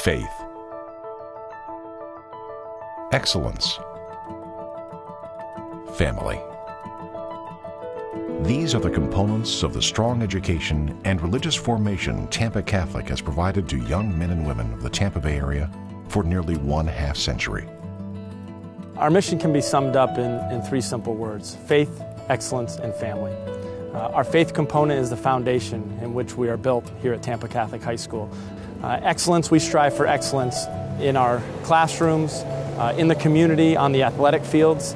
faith, excellence, family. These are the components of the strong education and religious formation Tampa Catholic has provided to young men and women of the Tampa Bay area for nearly 1/2 century. Our mission can be summed up in 3 simple words: faith, excellence, and family. Our faith component is the foundation in which we are built here at Tampa Catholic High School. Excellence, we strive for excellence in our classrooms, in the community, on the athletic fields.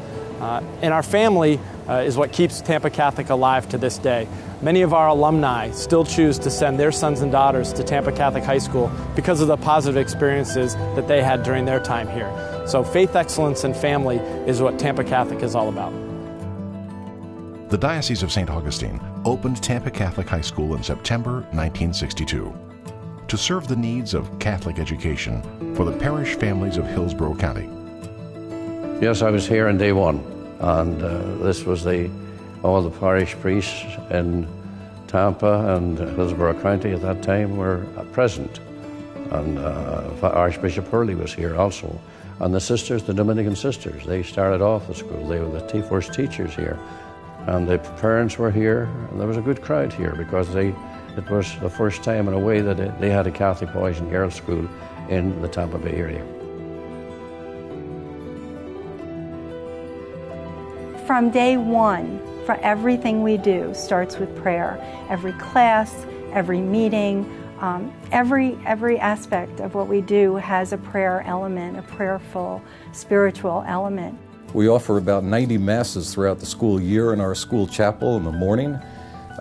And our family is what keeps Tampa Catholic alive to this day. Many of our alumni still choose to send their sons and daughters to Tampa Catholic High School because of the positive experiences that they had during their time here. So faith, excellence, and family is what Tampa Catholic is all about. The Diocese of St. Augustine opened Tampa Catholic High School in September 1962 to serve the needs of Catholic education for the parish families of Hillsborough County. Yes, I was here on day one, and this was all the parish priests in Tampa and Hillsborough County at that time were present, and Archbishop Hurley was here also. And the sisters, the Dominican sisters, they started off the school. They were the first teachers here, and the parents were here, and there was a good crowd here because it was the first time in a way that they had a Catholic boys and girls school in the Tampa Bay area. From day one, for everything we do starts with prayer. Every class, every meeting, every aspect of what we do has a prayer element, a prayerful, spiritual element. We offer about 90 masses throughout the school year in our school chapel in the morning.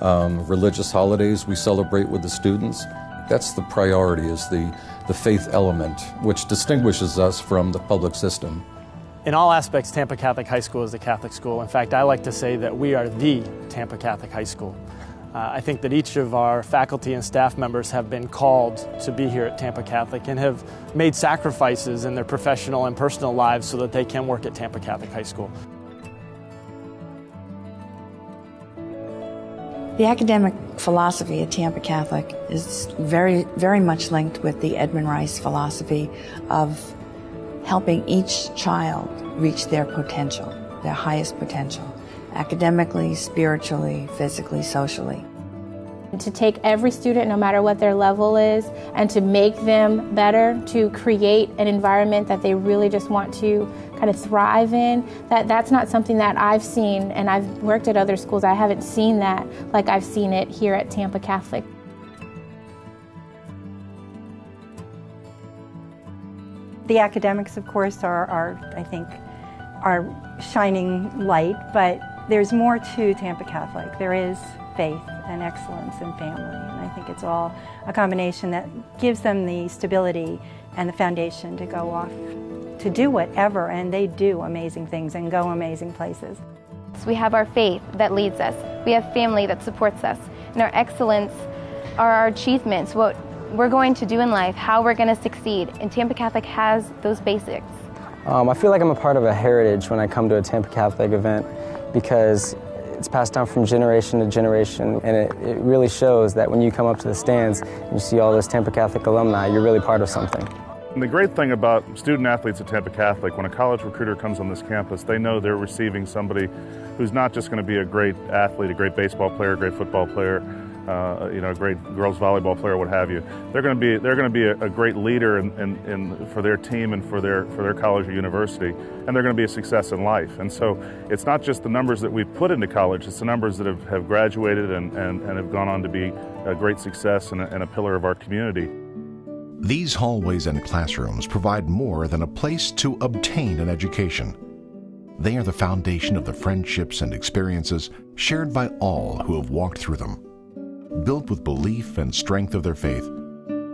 Religious holidays we celebrate with the students. That's the priority, is the faith element, which distinguishes us from the public system. In all aspects, Tampa Catholic High School is a Catholic school. In fact, I like to say that we are the Tampa Catholic High School. I think that each of our faculty and staff members have been called to be here at Tampa Catholic and have made sacrifices in their professional and personal lives so that they can work at Tampa Catholic High School. The academic philosophy at Tampa Catholic is very, very much linked with the Edmund Rice philosophy of helping each child reach their potential, their highest potential, academically, spiritually, physically, socially. To take every student, no matter what their level is, and to make them better, to create an environment that they really just want to kind of thrive in, that's not something that I've seen, and I've worked at other schools. I haven't seen that like I've seen it here at Tampa Catholic. The academics, of course, are I think, our shining light, but there's more to Tampa Catholic. There is faith and excellence and family, and I think it's all a combination that gives them the stability and the foundation to go off to do whatever, and they do amazing things and go amazing places. So we have our faith that leads us. We have family that supports us. And our excellence are our achievements, what we're going to do in life, how we're going to succeed. And Tampa Catholic has those basics. I feel like I'm a part of a heritage when I come to a Tampa Catholic event because it's passed down from generation to generation, and it really shows that when you come up to the stands and you see all those Tampa Catholic alumni, you're really part of something. And the great thing about student athletes at Tampa Catholic, when a college recruiter comes on this campus, they know they're receiving somebody who's not just going to be a great athlete, a great baseball player, a great football player, a great girls volleyball player, what have you. They're going to be a great leader for their team and for their college or university, and they're going to be a success in life. And so it's not just the numbers that we've put into college; it's the numbers that have graduated and have gone on to be a great success and a pillar of our community. These hallways and classrooms provide more than a place to obtain an education. They are the foundation of the friendships and experiences shared by all who have walked through them. Built with belief and strength of their faith,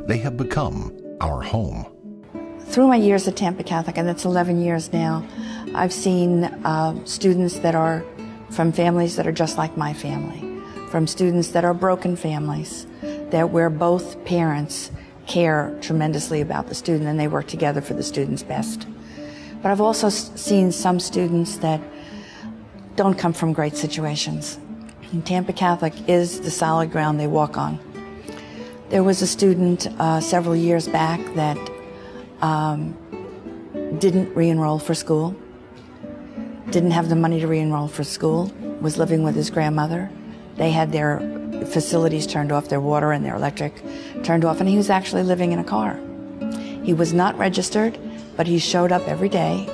they have become our home. Through my years at Tampa Catholic, and that's 11 years now, I've seen students that are from families that are just like my family, from students that are broken families, where both parents care tremendously about the student and they work together for the student's best. But I've also seen some students that don't come from great situations. And Tampa Catholic is the solid ground they walk on. There was a student several years back that didn't re-enroll for school, didn't have the money to re-enroll for school, was living with his grandmother. They had their facilities turned off, their water and their electric turned off, and he was actually living in a car. He was not registered, but he showed up every day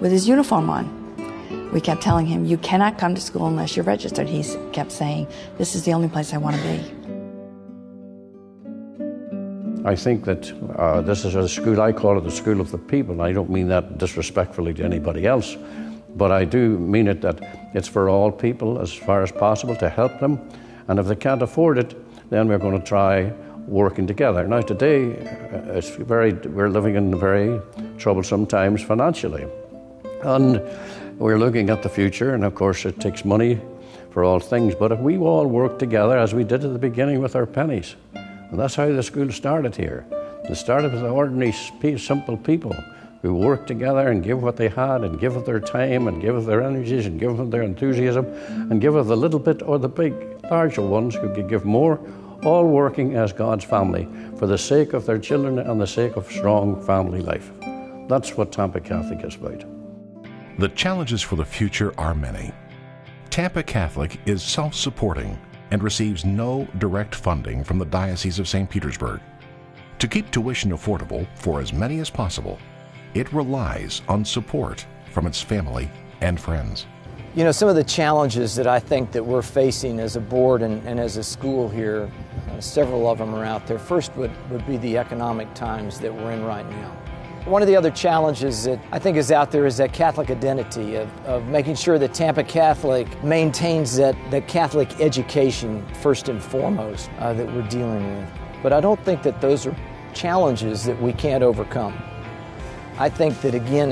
with his uniform on. We kept telling him, you cannot come to school unless you're registered. He kept saying, this is the only place I want to be. I think that this is a school, I call it the school of the people, and I don't mean that disrespectfully to anybody else, but I do mean it that it's for all people as far as possible to help them, and if they can't afford it, then we're going to try working together. Now today, we're living in very troublesome times financially, and we're looking at the future, and of course it takes money for all things, but if we all work together as we did at the beginning with our pennies, and that's how the school started here. It started with ordinary, simple people who worked together and give what they had, and give of their time, and give of their energies, and give of their enthusiasm, and give of the little bit or the big, larger ones who could give more, all working as God's family for the sake of their children and the sake of strong family life. That's what Tampa Catholic is about. The challenges for the future are many. Tampa Catholic is self-supporting and receives no direct funding from the Diocese of St. Petersburg. To keep tuition affordable for as many as possible, it relies on support from its family and friends. You know, some of the challenges that I think that we're facing as a board and as a school here, several of them are out there. First would be the economic times that we're in right now. One of the other challenges that I think is out there is that Catholic identity of making sure that Tampa Catholic maintains that Catholic education first and foremost that we're dealing with. But I don't think that those are challenges that we can't overcome. I think that, again,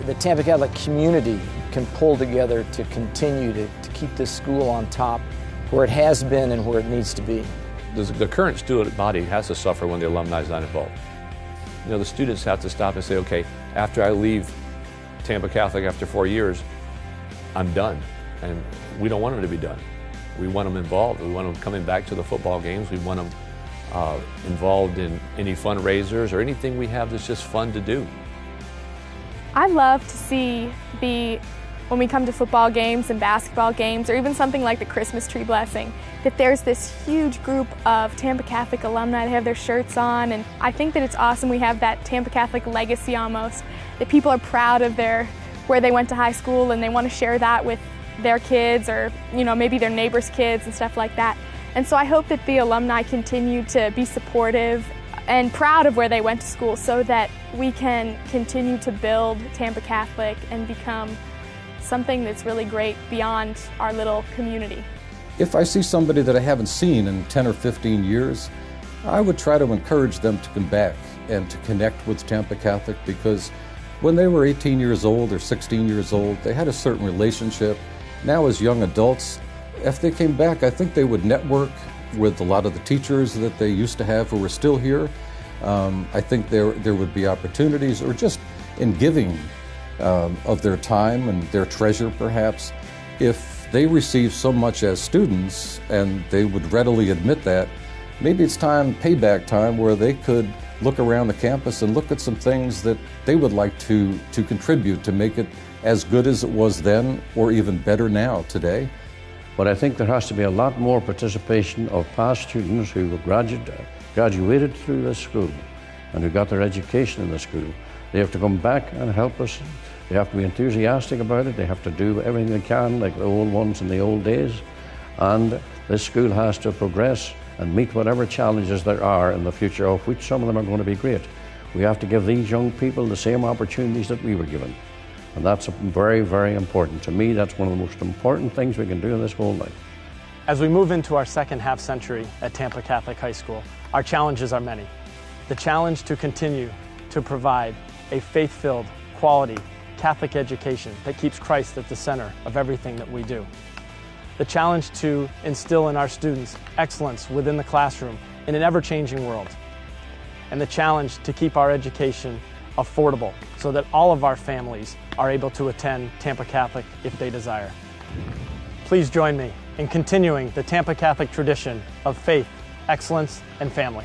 the Tampa Catholic community can pull together to continue to keep this school on top where it has been and where it needs to be. The current student body has to suffer when the alumni is not involved. You know, the students have to stop and say, okay, after I leave Tampa Catholic after 4 years, I'm done. And we don't want them to be done. We want them involved. We want them coming back to the football games. We want them involved in any fundraisers or anything we have that's just fun to do. I love to see when we come to football games and basketball games, or even something like the Christmas tree blessing, that there's this huge group of Tampa Catholic alumni that have their shirts on, and I think that it's awesome we have that Tampa Catholic legacy almost, that people are proud of where they went to high school and they want to share that with their kids or, you know, maybe their neighbors' kids and stuff like that. And so I hope that the alumni continue to be supportive and proud of where they went to school so that we can continue to build Tampa Catholic and become something that's really great beyond our little community. If I see somebody that I haven't seen in 10 or 15 years, I would try to encourage them to come back and to connect with Tampa Catholic, because when they were 18 years old or 16 years old, they had a certain relationship. Now as young adults, if they came back, I think they would network with a lot of the teachers that they used to have who were still here. I think there would be opportunities, or just in giving of their time and their treasure perhaps. If they receive so much as students, and they would readily admit that, maybe it's payback time, where they could look around the campus and look at some things that they would like to contribute to make it as good as it was then, or even better now today. But I think there has to be a lot more participation of past students who graduated through this school and who got their education in the school. They have to come back and help us. They have to be enthusiastic about it. They have to do everything they can, like the old ones in the old days. And this school has to progress and meet whatever challenges there are in the future, of which some of them are going to be great. We have to give these young people the same opportunities that we were given. And that's very, very important. To me, that's one of the most important things we can do in this whole life. As we move into our second half century at Tampa Catholic High School, our challenges are many. The challenge to continue to provide a faith-filled, quality Catholic education that keeps Christ at the center of everything that we do. The challenge to instill in our students excellence within the classroom in an ever-changing world. And the challenge to keep our education affordable so that all of our families are able to attend Tampa Catholic if they desire. Please join me in continuing the Tampa Catholic tradition of faith, excellence, and family.